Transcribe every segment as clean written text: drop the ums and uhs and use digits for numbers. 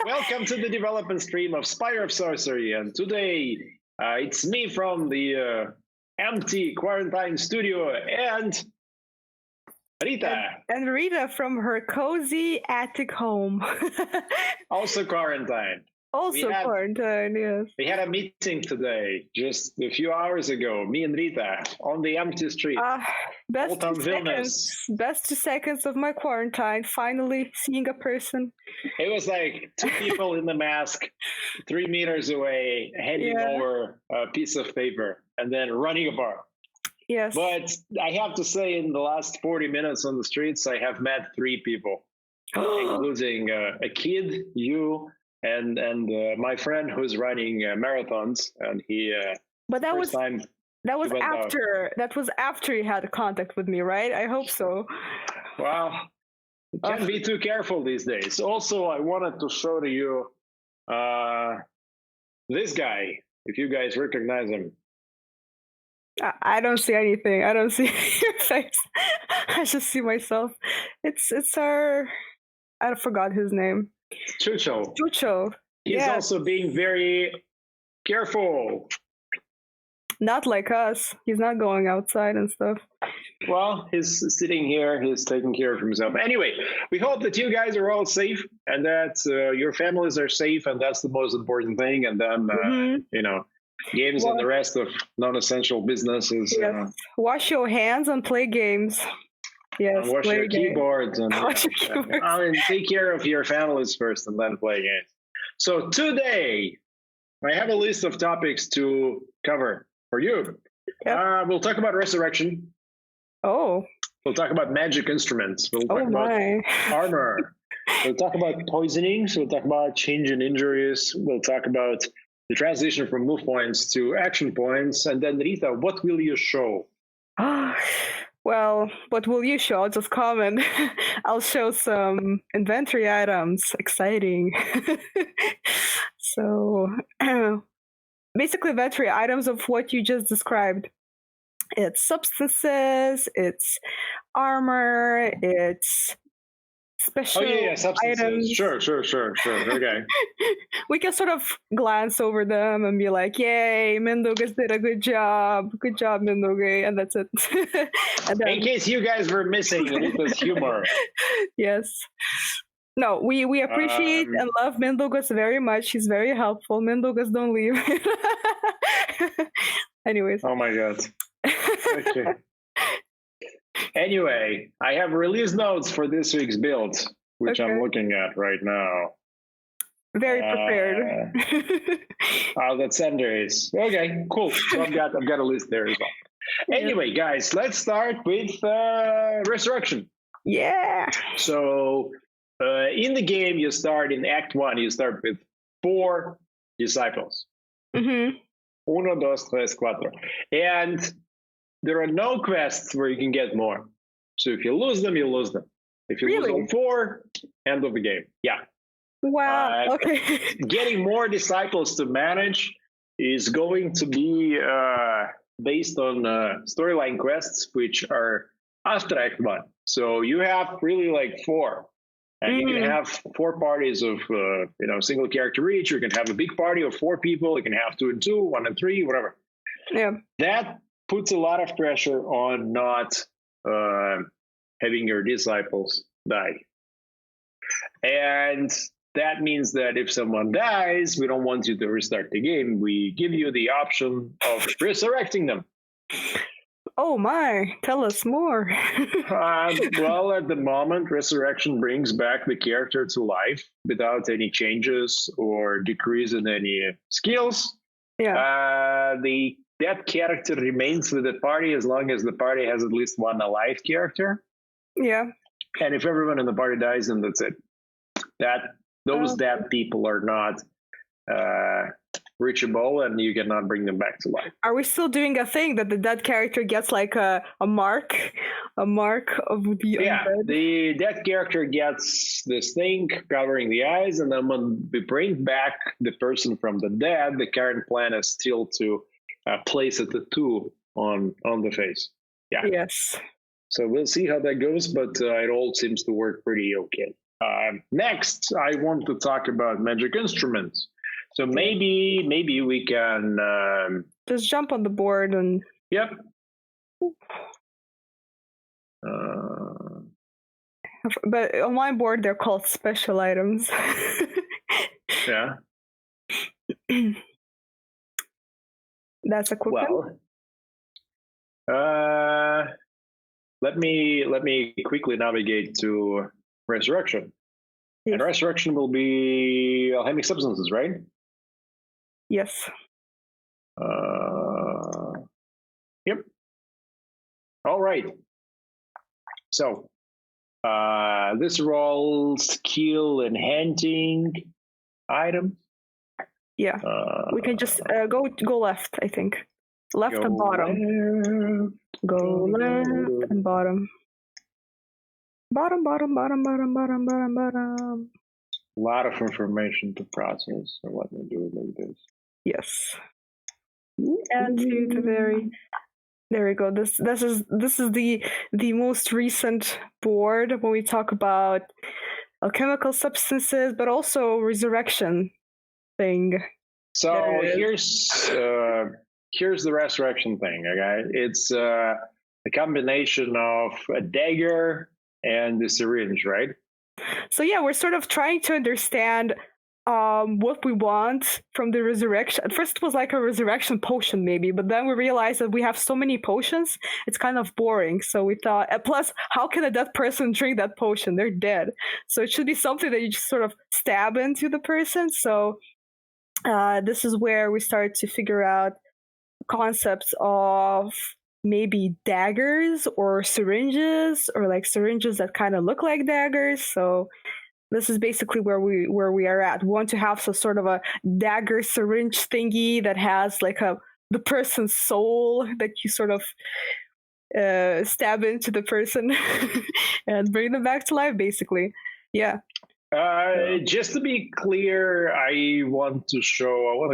Welcome to the development stream of Spire of Sorcery, and today it's me from the empty quarantine studio and Rita, And Rita from her cozy attic home. also quarantined. Also quarantine, yes. We had a meeting today, just a few hours ago, me and Rita, on the empty street. Best 2 seconds of my quarantine, finally seeing a person. It was like 2 people in the mask, 3 meters away, handing over a piece of paper, and then running apart. Yes. But I have to say, in the last 40 minutes on the streets, I have met 3 people, including a kid, you, and my friend who's running marathons, and he. But that was after you had contact with me, right? I hope so. Well, you can't be too careful these days. Also, I wanted to show to you this guy, if you guys recognize him. I don't see anything. I don't see your face. I just see myself. It's our. I forgot his name. Chucho. Chucho. He's also being very careful. Not like us. He's not going outside and stuff. Well, he's sitting here. He's taking care of himself. Anyway, we hope that you guys are all safe and that your families are safe, and that's the most important thing. And then, games and the rest of non-essential businesses. Yes. Wash your hands and play games. Yes. And wash your keyboards and take care of your families first, and then play games. So today, I have a list of topics to cover for you. Yep. We'll talk about resurrection. Oh. We'll talk about magic instruments. We'll talk about armor. We'll talk about poisonings. We'll talk about change in injuries. We'll talk about the transition from move points to action points. And then, Rita, what will you show? Well, what will you show? I'll just comment. I'll show some inventory items. Exciting. So, basically, inventory items of what you just described. It's substances, it's armor, it's special substances. items. Sure. Okay. We can sort of glance over them and be like, yay, Mindaugas did a good job. Good job, Mindaugai. And that's it. And then, in case you guys were missing Rita's humor. Yes. No, we appreciate and love Mindaugas very much. He's very helpful. Mindaugas, don't leave. Anyways. Oh my God. Okay. Anyway, I have release notes for this week's build, which I'm looking at right now. Very prepared. That's Andres. Okay, cool. So I've got a list there as well. Anyway, guys, let's start with resurrection. Yeah. So in the game, you start in Act 1. You start with 4 disciples. Mm-hmm. 1, 2, 3, 4. And there are no quests where you can get more. So if you lose them, you lose them. If you lose all 4, end of the game. Yeah. Wow. Okay. Getting more disciples to manage is going to be based on storyline quests, which are after Act 1. So you have really like 4. And you can have 4 parties of single character each. You can have a big party of 4 people. You can have 2 and 2, 1 and 3, whatever. Yeah. That puts a lot of pressure on not having your disciples die. And that means that if someone dies, we don't want you to restart the game. We give you the option of resurrecting them. Oh my, tell us more. Well, at the moment, resurrection brings back the character to life without any changes or decrease in any skills. Yeah. That character remains with the party as long as the party has at least 1 alive character. Yeah. And if everyone in the party dies, then that's it. Those dead people are not reachable, and you cannot bring them back to life. Are we still doing a thing that the dead character gets like a mark of the undead? The dead character gets this thing covering the eyes, and then when we bring back the person from the dead, the current plan is still to place a tattoo on the face. Yeah. Yes. So we'll see how that goes, but it all seems to work pretty okay. Next, I want to talk about magic instruments. So maybe we can just jump on the board and. Yep. But on my board, they're called special items. Yeah. That's a quick one. Let me quickly navigate to resurrection. Yes. And resurrection will be alchemic substances, right? Yes. Yep. All right. So this are all skill enhancing items. Yeah. We can just go left, I think. Left and bottom. Go left and bottom. Bottom. A lot of information to process. So let me do it like this. Yes. And to the very. There we go. This is the most recent board when we talk about alchemical substances, but also resurrection thing. So here's the resurrection thing. Okay, it's a combination of a dagger and the syringe, right? So yeah, we're sort of trying to understand what we want from the resurrection. At first it was like a resurrection potion maybe, but then we realized that we have so many potions, it's kind of boring. So we thought, plus, how can a dead person drink that potion? They're dead. So it should be something that you just sort of stab into the person. So this is where we start to figure out concepts of maybe daggers or syringes, or like syringes that kind of look like daggers. So this is basically where we are at. We want to have some sort of a dagger syringe thingy that has like the person's soul that you sort of stab into the person and bring them back to life, basically. Yeah. Just to be clear, I want to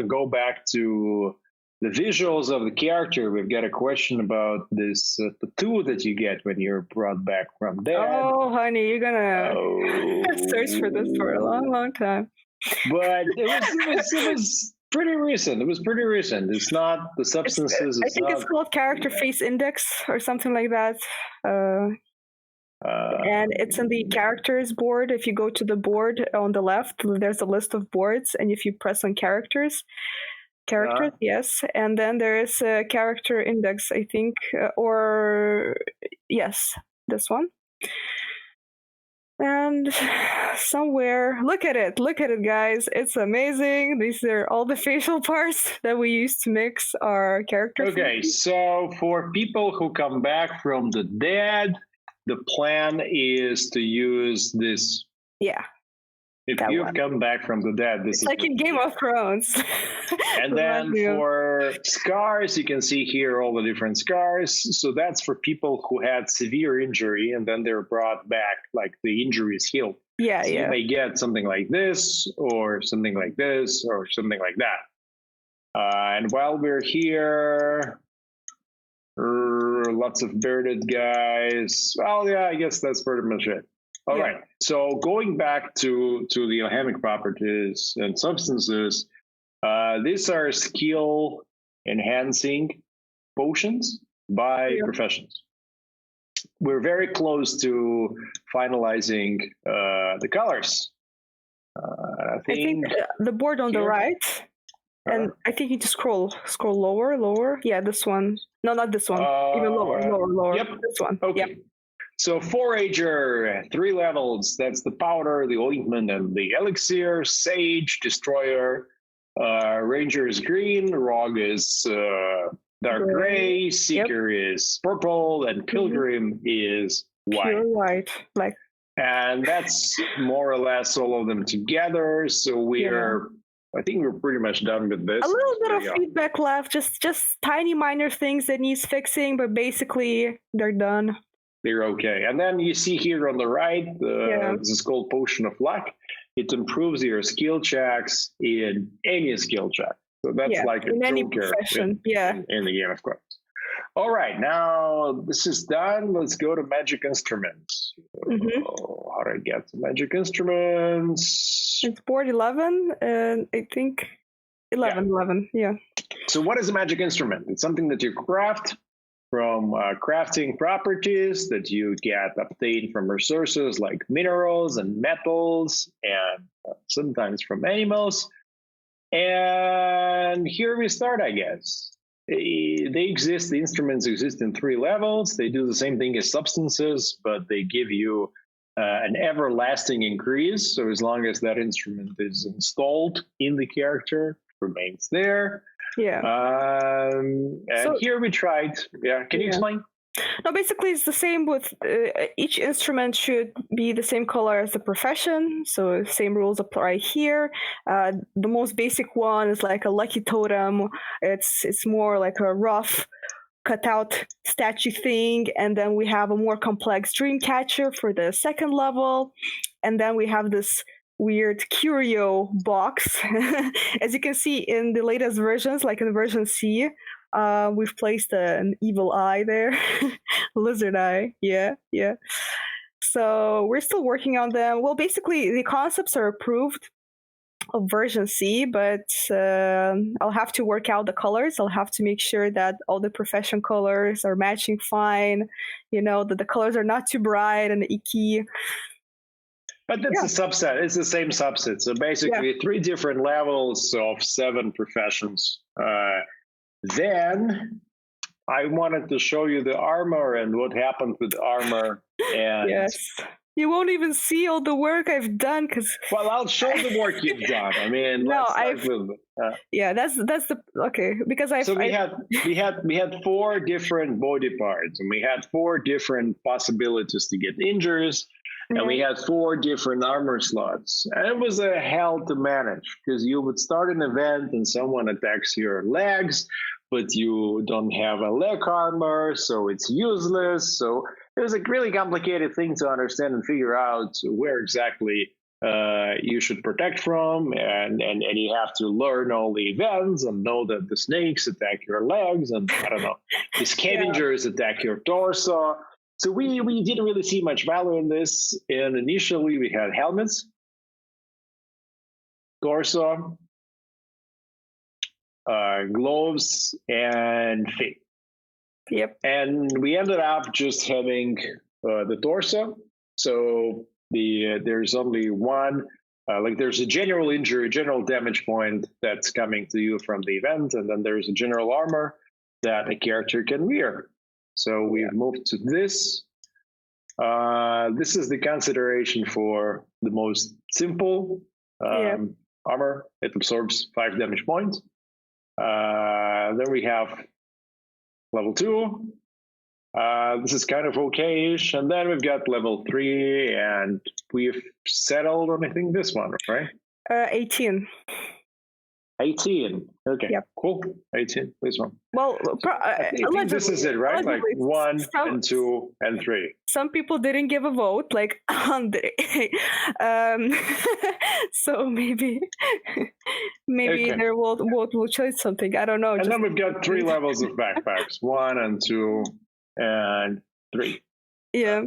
go back to the visuals of the character. We've got a question about this tattoo that you get when you're brought back from death. Oh, honey, you're gonna search for this for a long time. But it was pretty recent. It was pretty recent. It's not the substances. I think it's called character face index or something like that. And it's in the characters board. If you go to the board on the left, there's a list of boards, and if you press on characters, yes, and then there is a character index, I think, or yes, this one. And somewhere, look at it, guys, it's amazing. These are all the facial parts that we use to mix our characters. Okay, so for people who come back from the dead, the plan is to use this. Yeah. If you've come back from the dead, this is like in Game of Thrones. And then for scars, you can see here all the different scars. So that's for people who had severe injury and then they're brought back, like the injury is healed. Yeah, so you may get something like this, or something like this, or something like that. And while we're here, lots of bearded guys. Well, yeah, I guess that's pretty much it. All right. So going back to the alchemic properties and substances, these are skill enhancing potions by professions. We're very close to finalizing the colors. I think the board on the right, and I think you just scroll lower. Yeah, this one. No, not this one. Even lower. Yep. This one. Okay. Yep. So Forager, 3 levels. That's the powder, the ointment, and the elixir. Sage, Destroyer. Ranger is green. Rogue is dark gray. Seeker is purple, and Pilgrim is white. Pure white, like. And that's more or less all of them together. So I think we're pretty much done with this. A little bit of feedback left, just tiny minor things that needs fixing, but basically they're done. They're okay. And then you see here on the right, this is called Potion of Luck. It improves your skill checks in any skill check. So that's like a in any joker profession. in the game, of course. All right, now this is done. Let's go to magic instruments. Mhm. How do I get to magic instruments? It's board 11, and I think 11, yeah. So what is a magic instrument? It's something that you craft from crafting properties that you get obtained from resources like minerals and metals, and sometimes from animals. And here we start, I guess. The instruments exist in 3 levels. They do the same thing as substances, but they give you an everlasting increase. So as long as that instrument is installed in the character, it remains there. Yeah. And so, here we tried. Yeah, can you explain? No, basically it's the same with each instrument should be the same color as the profession, so same rules apply here. The most basic one is like a lucky totem. It's more like a rough cutout statue thing, and then we have a more complex dream catcher for the second level, and then we have this weird curio box. As you can see in the latest versions, like in version C, we've placed an evil eye there. Lizard eye. Yeah. So we're still working on them. Well, basically the concepts are approved of version C, but I'll have to work out the colors. I'll have to make sure that all the profession colors are matching fine, that the colors are not too bright and icky. But that's a subset. It's the same subset. So basically 3 different levels of 7 professions. Then I wanted to show you the armor and what happened with armor. And yes. You won't even see all the work I've done because. Well, I'll show the work you've done. I mean, no, that's the okay because we had 4 different body parts, and we had 4 different possibilities to get injuries, and we had 4 different armor slots, and it was a hell to manage because you would start an event and someone attacks your legs, but you don't have a leg armor, so it's useless. So it was a really complicated thing to understand and figure out where exactly you should protect from, and you have to learn all the events and know that the snakes attack your legs, and I don't know, the scavengers attack your torso. So we didn't really see much value in this, and initially we had helmets, torso, gloves, and feet. Yep. And we ended up just having the torso. So there's only one, there's a general injury, general damage point that's coming to you from the event, and then there's a general armor that a character can wear. So we've moved to this. This is the consideration for the most simple armor. It absorbs 5 damage points. Then we have level 2. This is kind of okay-ish. And then we've got level 3, and we've settled on, I think, this one, right? 18. 18. Okay, cool. 18, this one. Well, I think this is it, right? Like 1 and 2 and 3. Some people didn't give a vote, like Andre. So maybe their vote will choose something. I don't know. And then we've got 3 levels of backpacks: 1 and 2 and 3. Yeah.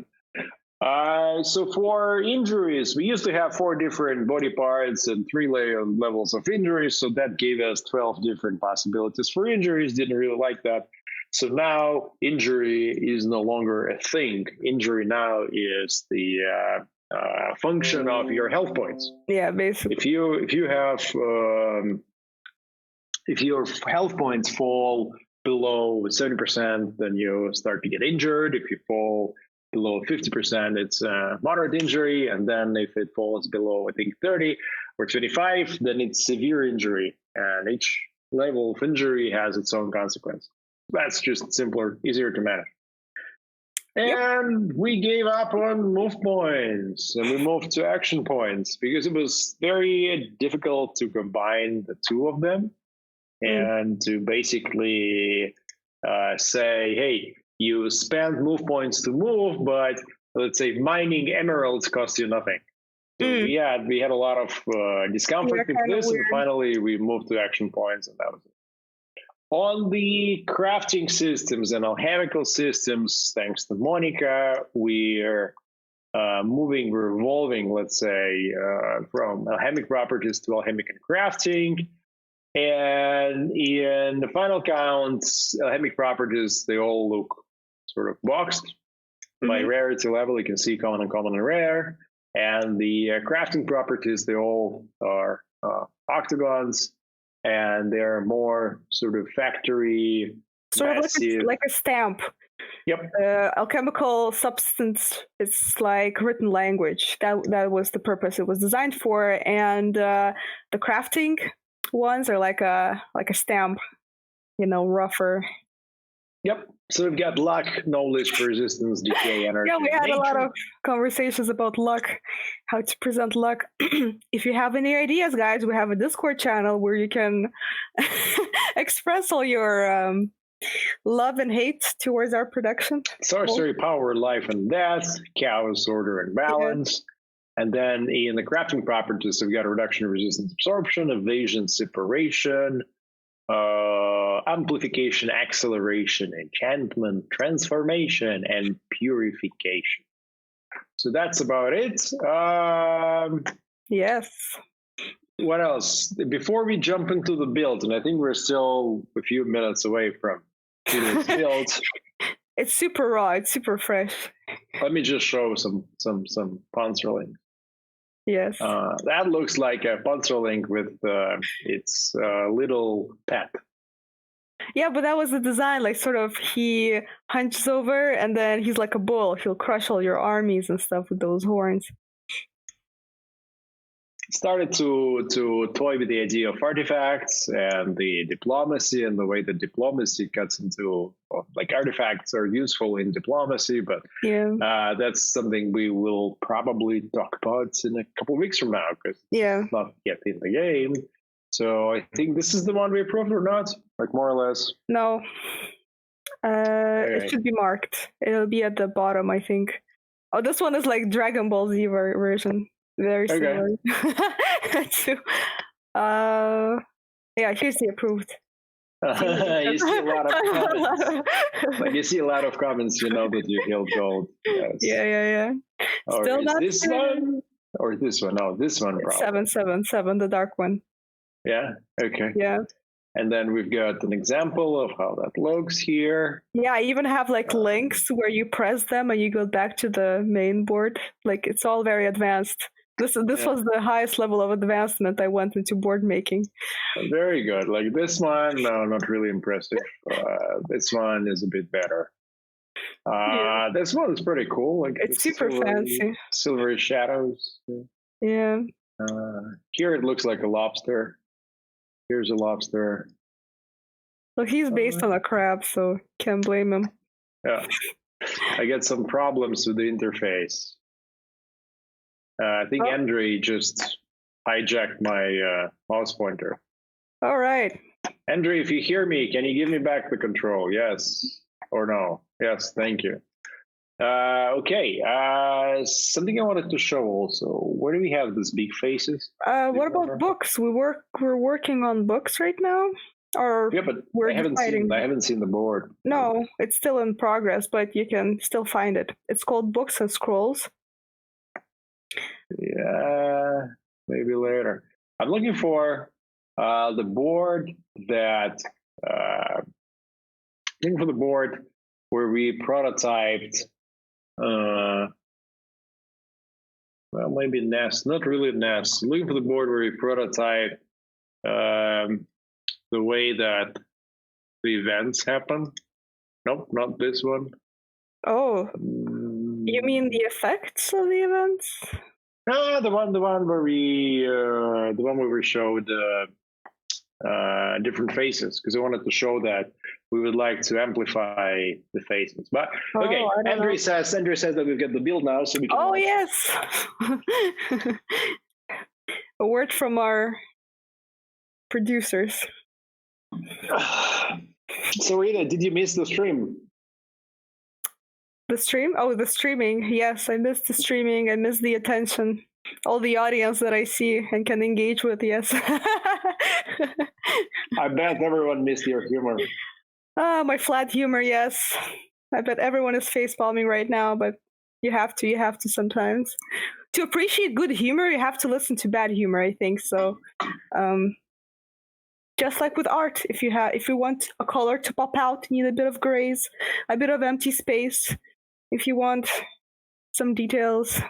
So for injuries, we used to have 4 different body parts and 3 levels of injuries. So that gave us 12 different possibilities for injuries. Didn't really like that. So now injury is no longer a thing. Injury now is the function of your health points. Yeah, basically. If you have if your health points fall below 70%, then you start to get injured. If you fall below 50%, it's a moderate injury, and then if it falls below, I think, 30 or 25, then it's severe injury, and each level of injury has its own consequence. That's just simpler, easier to manage. And we gave up on move points, and we moved to action points because it was very difficult to combine the 2 of them and to basically say, hey, you spend move points to move, but let's say mining emeralds cost you nothing. So we had a lot of discomfort with this, and finally we moved to action points, and that was it. On the crafting systems and alchemical systems, thanks to Monica, we're we're evolving, let's say, from alchemic properties to alchemic and crafting. And in the final counts, alchemic properties, they all look sort of boxed by rarity level. You can see common, uncommon, and rare. And the crafting properties, they all are octagons, and they're more sort of factory, sort massive. of like a stamp. Yep. Alchemical substance is like written language. That was the purpose it was designed for, and the crafting ones are like a stamp, rougher. Yep. So we've got luck, knowledge, resistance, decay, energy. Yeah, we had a lot of conversations about luck, how to present luck. If you have any ideas, guys, we have a Discord channel where you can express all your love and hate towards our production. Sorcery, power, life and death, chaos, order, and balance. Yeah. And then in the crafting properties, we've got reduction, resistance, absorption, evasion, separation, amplification, acceleration, enchantment, transformation, and purification. So that's about it. Yes. What else? Before we jump into the build, and I think we're still a few minutes away from its build. It's super raw. It's super fresh. Let me just show some Panzerling. Yes. That looks like a Panzerling with its little pet. Yeah, but that was the design. Like, sort of, he hunches over, and then he's like a bull. He'll crush all your armies and stuff with those horns. Started to toy with the idea of artifacts and the diplomacy and the way that diplomacy cuts into, like, artifacts are useful in diplomacy, but that's something we will probably talk about in a couple of weeks from now, because it's not yet in the game. So I think this is the one we approved or not, like, more or less. No, it should be marked. It'll be at the bottom, I think. Oh, this one is like Dragon Ball Z version. Very similar. Here's the approved. You see a lot of comments. Like, you see a lot of comments, that you held gold. Yes. Yeah. Or still not this one or this one? No, this one. Probably. 777, the dark one. Yeah. Okay. Yeah. And then we've got an example of how that looks here. Yeah, I even have like links where you press them and you go back to the main board. Like, it's all very advanced. This was the highest level of advancement I went into board making. Very good. Like, this one, no, not really impressive. This one is a bit better. This one is pretty cool. Like, it's super fancy. Silvery shadows. Yeah. Here it looks like a lobster. Here's a lobster. Well, he's based on a crab, so can't blame him. Yeah. I get some problems with the interface. I think Andre just hijacked my mouse pointer. All right. Andre, if you hear me, can you give me back the control? Yes or no? Yes, thank you. Okay. Something I wanted to show also. Where do we have these big faces? What about books? We're working on books right now. Or yeah, but I haven't seen the board. No, it's still in progress, but you can still find it. It's called Books and Scrolls. Yeah, maybe later. I'm looking for the board that looking for the board where we prototyped. Well, maybe Nest, not really Nest. I'm looking for the board where we prototype the way that the events happen. Nope, not this one. Oh, you mean the effects of the events? No, the one where we showed different faces, because I wanted to show that we would like to amplify the faces. But okay, Andre says that we've got the build now, so we can. Oh yes, a word from our producers. So Rita, did you miss the stream? The stream? Oh, the streaming. Yes, I missed the streaming. I missed the attention. All the audience that I see and can engage with, yes. I bet everyone missed your humor. My flat humor, yes. I bet everyone is facepalming right now, but you have to sometimes. To appreciate good humor, you have to listen to bad humor, I think. So, just like with art, if you want a color to pop out, you need a bit of grays, a bit of empty space. If you want some details,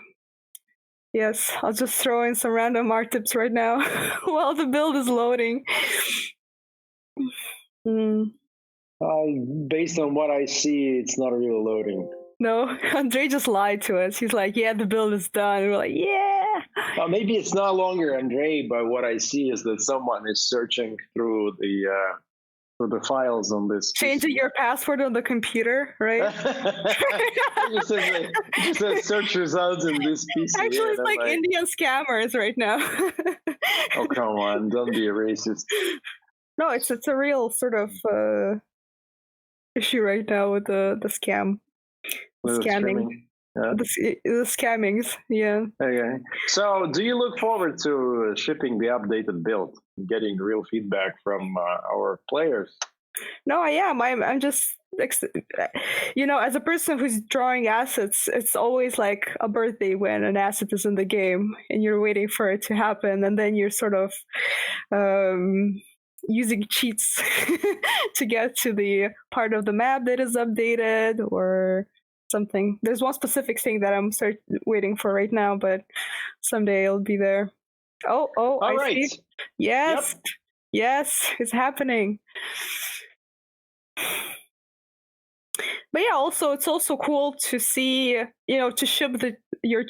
yes, I'll just throw in some random art tips right now while the build is loading. Based on what I see, it's not really loading. No, Andre just lied to us. He's like, yeah, the build is done. And we're like, yeah. Maybe it's no longer Andre, but what I see is that someone is searching through the files on this. Changing your password on the computer, right? It just says search results in this PC. Actually, it's like Indian scammers right now. Oh, come on. Don't be a racist. No, it's a real sort of issue right now with the scam. Scamming. Yeah. The scammings, yeah. Okay. So, do you look forward to shipping the updated build, getting real feedback from our players? No, I am. I'm just, as a person who's drawing assets, it's always like a birthday when an asset is in the game and you're waiting for it to happen, and then you're sort of using cheats to get to the part of the map that is updated or something. There's one specific thing that I'm waiting for right now, but someday it'll be there. Oh, I see. Yes, yep. Yes, it's happening. But yeah, also it's also cool to see, to ship your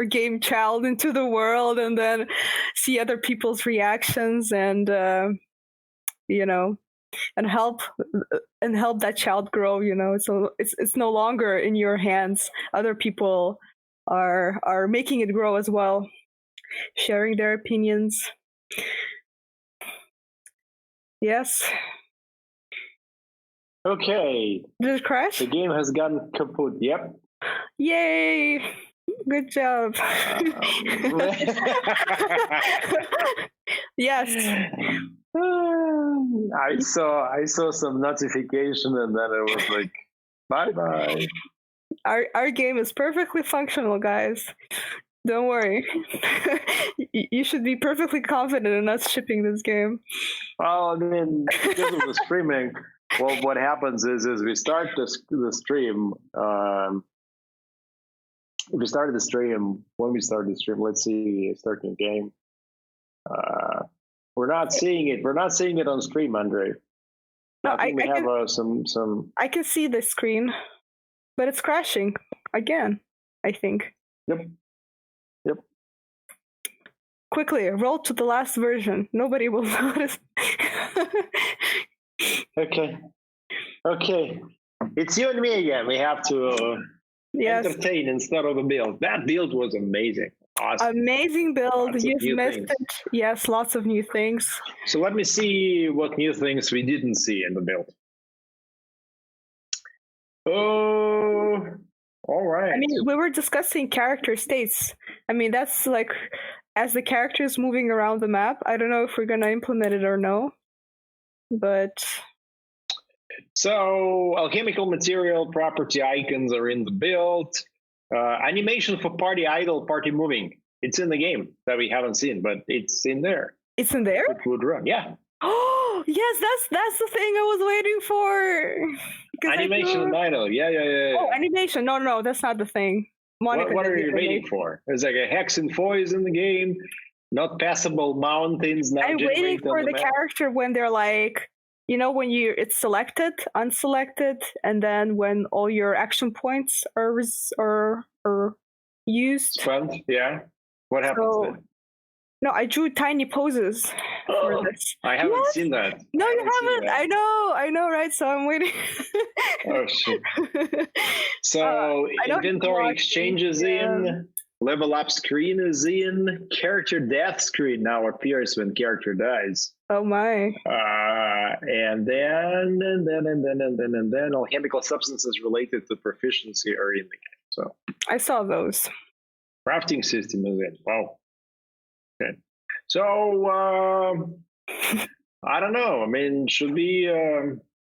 game child into the world, and then see other people's reactions, and and help that child grow. So it's no longer in your hands. Other people are making it grow as well, sharing their opinions. Yes. Okay. Did it crash? The game has gone kaput. Yep. Yay! Good job. Yes. I saw some notification, and then it was like, bye. Our game is perfectly functional, guys. Don't worry. You should be perfectly confident in us shipping this game. Well, I mean, because of the streaming, well, what happens is we start the stream. If we started the stream, let's see, starting game. We're not seeing it. We're not seeing it on stream, Andre. No, I think we have some. I can see the screen, but it's crashing again, I think. Yep. Quickly, roll to the last version. Nobody will notice. Okay. It's you and me again. We have to entertain instead of a build. That build was amazing. Awesome. Amazing build. You've missed it. Yes, lots of new things. So let me see what new things we didn't see in the build. Oh, all right. I mean, we were discussing character states. I mean, that's like, as the character is moving around the map, I don't know if we're going to implement it or no. But so alchemical material property icons are in the build. Animation for party idle, party moving. It's in the game that we haven't seen, but it's in there. It's in there? It would run, yeah. Oh, yes, that's the thing I was waiting for. Animation idle, yeah. Oh, animation. No, that's not the thing. Monica, what are you waiting for? There's like a hex and foils in the game, not passable mountains. Now I'm waiting for the character when they're like, when it's selected, unselected, and then when all your action points are used. Spent, yeah. What happens then? No, I drew tiny poses for this. I haven't seen that. No, you haven't. I know, right? So I'm waiting. Oh, shit. So inventory exchange is in. Level up screen is in. Character death screen now appears when character dies. Oh my. And then alchemical substances related to proficiency are in the game. So I saw those. Crafting system is in. Wow. Okay. So I don't know. I mean, should we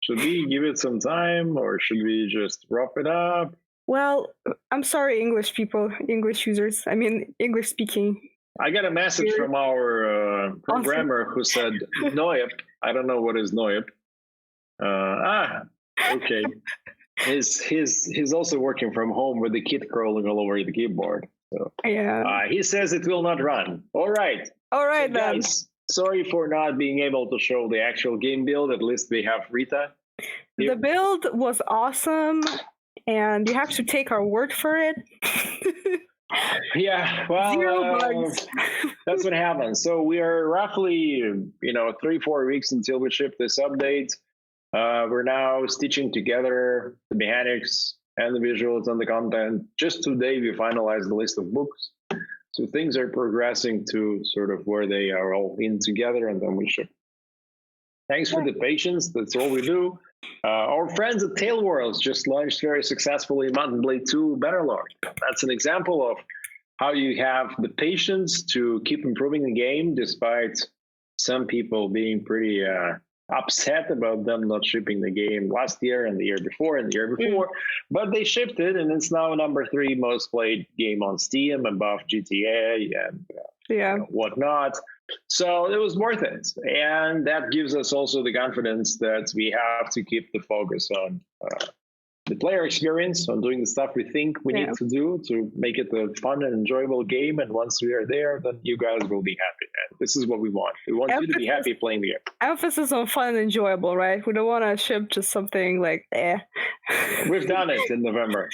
give it some time, or should we just wrap it up? Well, I'm sorry, English people, English users. I mean, English speaking. I got a message from our programmer who said Noip. I don't know what is Noip. Okay. He's also working from home with the kid crawling all over the keyboard. So yeah. He says it will not run. All right. All right, so then. Guys, sorry for not being able to show the actual game build. At least we have Rita. The build was awesome, and you have to take our word for it. Yeah, well, 0 bugs. That's what happens. So we are roughly, 3-4 weeks until we ship this update. We're now stitching together the mechanics and the visuals and the content. Just today, we finalized the list of books. So things are progressing to sort of where they are all in together, and then we ship. Thanks for the patience. That's all we do. Our friends at Tale Worlds just launched very successfully Mountain Blade 2 Bannerlord. That's an example of how you have the patience to keep improving the game, despite some people being pretty upset about them not shipping the game last year and the year before and the year before. But they shipped it, and it's now number 3 most played game on Steam, above GTA and whatnot. So it was worth it. And that gives us also the confidence that we have to keep the focus on the player experience, on doing the stuff we think we need to do to make it a fun and enjoyable game. And once we are there, then you guys will be happy. And this is what we want. We want you to be happy playing the game. Emphasis on fun and enjoyable, right? We don't want to ship just something like, We've done it in November.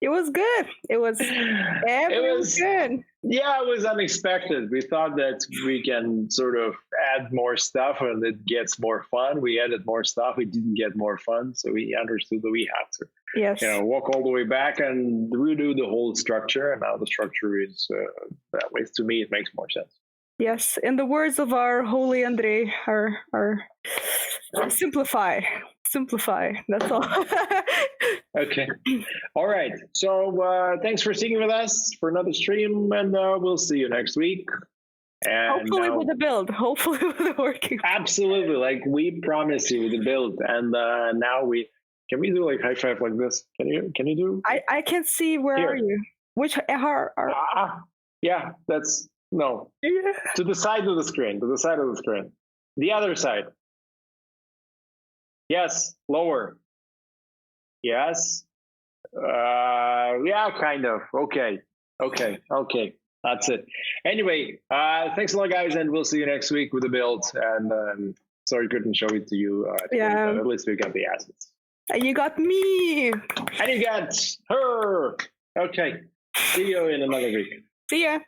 It was good. It was good. Yeah, it was unexpected. We thought that we can sort of add more stuff and it gets more fun. We added more stuff. It didn't get more fun. So we understood that we had to walk all the way back and redo the whole structure. And now the structure is that way. To me, it makes more sense. Yes. In the words of our holy Andre, our simplify. That's all. Okay. All right. So thanks for sticking with us for another stream, and we'll see you next week. And hopefully with a build. Hopefully with a working. Absolutely. Like we promised you with the build. And now can we do like high five like this? Can you do? I can't see. Where are you? Which yeah, that's no. Yeah. To the side of the screen. The other side. Yes, lower. Yes. Yeah, kind of. Okay. That's it. Anyway, thanks a lot, guys, and we'll see you next week with the build. And sorry, couldn't show it to you. Today, but at least we got the assets. And you got me. And you got her. Okay. See you in another week. See ya.